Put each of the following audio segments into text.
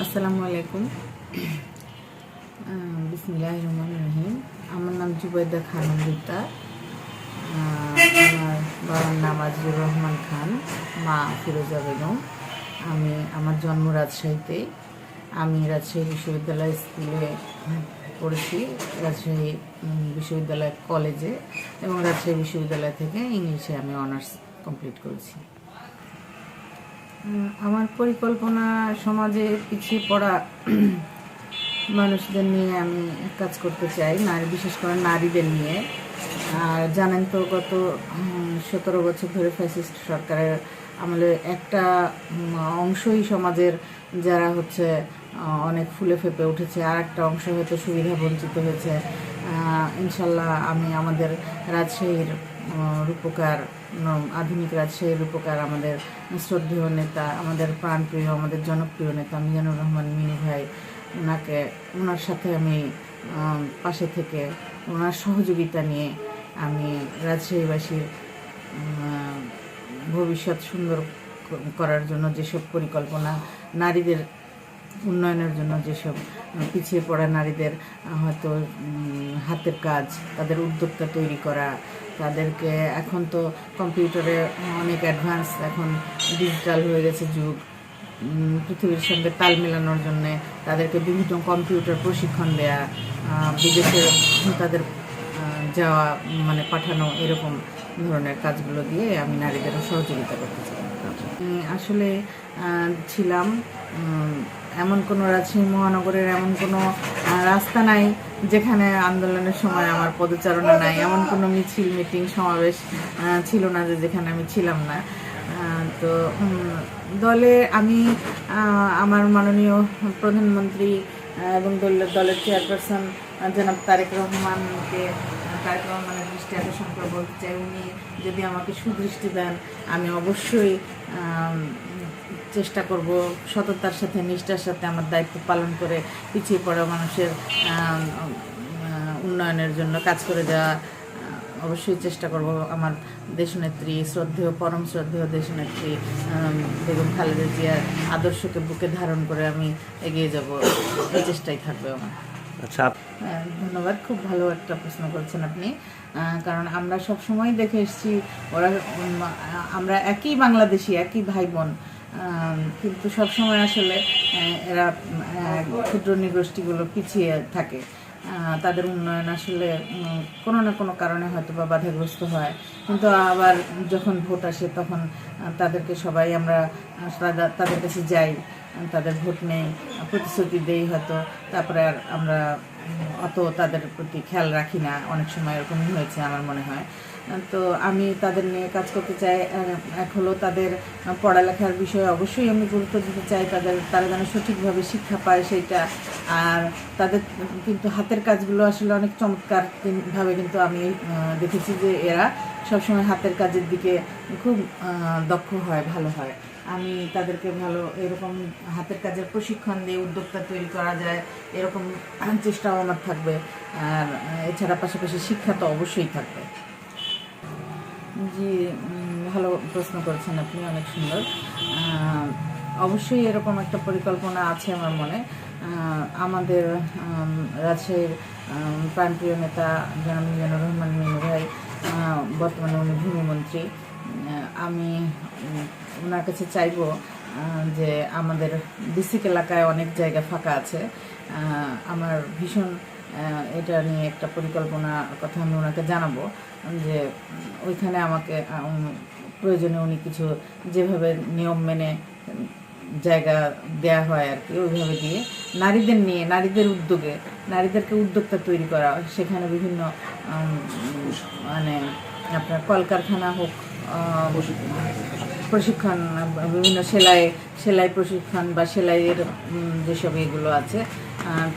আসসালামু আলাইকুম। বিসমিল্লাহির রহমানির রহিম। আমার নাম জুবাইদা খানম রীতা। আমার বাবার নাম আজিজুর রহমান খান, মা ফিরোজা বেগম। আমার জন্ম রাজশাহীতে। আমি রাজশাহী বিশ্ববিদ্যালয় স্কুলে পড়েছি, রাজশাহী বিশ্ববিদ্যালয় কলেজে, এবং রাজশাহী বিশ্ববিদ্যালয় থেকে ইংলিশে আমি অনার্স কমপ্লিট করেছি। আমার পরিকল্পনা সমাজে পিছিয়ে পড়া মানুষদের নিয়ে আমি কাজ করতে চাই, বিশেষ করে নারীদের নিয়ে। আর জানেন তো, গত 17 বছর ধরে ফ্যাসিস্ট সরকারের আমলে একটা অংশই সমাজের যারা হচ্ছে অনেক ফুলে ফেপে উঠেছে, আর একটা অংশ হয়তো সুবিধা বঞ্চিত হয়েছে। ইনশাল্লাহ আমি আমাদের রাজশাহীর রূপকার, আধুনিক রাজশাহীর রূপকার, আমাদের শ্রদ্ধেয় নেতা, আমাদের প্রাণপ্রিয়, আমাদের জনপ্রিয় নেতা মিজানুর রহমান মিনু ভাই, ওনার সাথে আমি পাশে থেকে ওনার সহযোগিতা নিয়ে আমি রাজশাহীবাসীর ভবিষ্যৎ সুন্দর করার জন্য যেসব পরিকল্পনা, নারীদের উন্নয়নের জন্য যেসব পিছিয়ে পড়া নারীদের হয়তো হাতের কাজ, তাদের উদ্যোক্তা তৈরি করা, তাদেরকে এখন তো কম্পিউটারে অনেক অ্যাডভান্স, এখন ডিজিটাল হয়ে গেছে যুগ, পৃথিবীর সঙ্গে তাল মেলানোর জন্যে তাদেরকে বিভিন্ন কম্পিউটার প্রশিক্ষণ দেয়া, বিদেশে তাদের যাওয়া পাঠানো, এরকম ধরনের কাজগুলো দিয়ে আমি নারীদেরও সহযোগিতা করতে চাই। আসলে ছিলাম এমন কোনো রাজশাহী মহানগরের এমন কোনো রাস্তা নাই যেখানে আন্দোলনের সময় আমার পদচারণা নাই, এমন কোনো মিছিল, মিটিং, সমাবেশ ছিল না যেখানে আমি ছিলাম না। তো দলে আমি আমার মাননীয় প্রধানমন্ত্রী এবং দলের চেয়ারপারসন জনাব তারেক রহমানের দৃষ্টি আকর্ষণ করে বলতে চাই, উনি যদি আমাকে সুদৃষ্টি দেন, আমি অবশ্যই চেষ্টা করব সততার সাথে, নিষ্ঠার সাথে আমার দায়িত্ব পালন করে পিছিয়ে পড়া মানুষের উন্নয়নের জন্য কাজ করে যাওয়া। অবশ্যই চেষ্টা করব আমার দেশনেত্রী, পরম শ্রদ্ধেয় দেশনেত্রী বেগম খালেদা জিয়ার আদর্শকে বুকে ধারণ করে আমি এগিয়ে যাব, এই চেষ্টাই থাকবে আমার। আচ্ছা, ধন্যবাদ। খুব ভালো একটা প্রশ্ন করছেন আপনি, কারণ আমরা সব সময় দেখে এসেছি আমরা একই বাংলাদেশি, একই ভাই বোন, কিন্তু সবসময় আসলে এরা ক্ষুদ্র নৃগোষ্ঠীগুলো পিছিয়ে থাকে। তাদের উন্নয়ন আসলে কোনো না কোনো কারণে হয়তো বা বাধাগ্রস্ত হয়, কিন্তু আবার যখন ভোট আসে তখন তাদেরকে সবাই আমরা তাদের কাছে যাই, তাদের ভোট নেই, প্রতিশ্রুতি দেই হয়তো, তারপরে আর আমরা অত তাদের প্রতি খেয়াল রাখি না। অনেক সময় এরকমই হয়েছে আমার মনে হয়। তো আমি তাদের নিয়ে কাজ করতে চাই। এক হলো তাদের পড়ালেখার বিষয়ে অবশ্যই আমি গুরুত্ব দিতে চাই, তারা যেন সঠিকভাবে শিক্ষা পায় সেইটা। আর তাদের কিন্তু হাতের কাজগুলো আসলে অনেক চমৎকারভাবে কিন্তু আমি দেখেছি যে এরা সবসময় হাতের কাজের দিকে খুব দক্ষ হয়, ভালো হয়। আমি তাদেরকে ভালো এরকম হাতের কাজের প্রশিক্ষণ দিয়ে উদ্যোক্তা তৈরি করা যায়, এরকম চেষ্টাও আমার থাকবে। আর এছাড়া পাশাপাশি শিক্ষা তো অবশ্যই থাকবে। জি, ভালো প্রশ্ন করেছেন আপনি, অনেক সুন্দর। অবশ্যই এরকম একটা পরিকল্পনা আছে আমার মনে। আমাদের রাজশাহীর প্রাণপ্রিয় নেতা জনাব মিজানুর রহমান মিনু ভাই, বর্তমানে উনি ভূমিমন্ত্রী। আমি ওনার কাছে চাইব যে আমাদের ডিসিক এলাকায় অনেক জায়গা ফাঁকা আছে, আমার ভীষণ এটা নিয়ে একটা পরিকল্পনার কথা আমি ওনাকে জানাবো, যে ওইখানে আমাকে প্রয়োজনে উনি কিছু যেভাবে নিয়ম মেনে জায়গা দেয়া হয় আর কি, ওইভাবে দিয়ে নারীদের নিয়ে, নারীদের উদ্যোগে, নারীদেরকে উদ্যোক্তা তৈরি করা, সেখানে বিভিন্ন আপনার কলকারখানা হোক, প্রশিক্ষণ, বিভিন্ন সেলাই প্রশিক্ষণ বা সেলাইয়ের যেসব এগুলো আছে,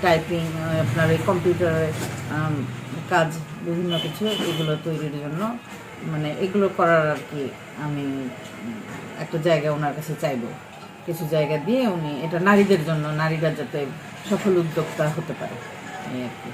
টাইপিং, আপনার এই কম্পিউটারের কাজ, বিভিন্ন কিছু এগুলো তৈরির জন্য এগুলো করার আর কি আমি একটা জায়গা ওনার কাছে চাইব, কিছু জায়গা দিয়ে উনি এটা নারীদের জন্য, নারীরা যাতে সফল উদ্যোক্তা হতে পারে, এই আর কি।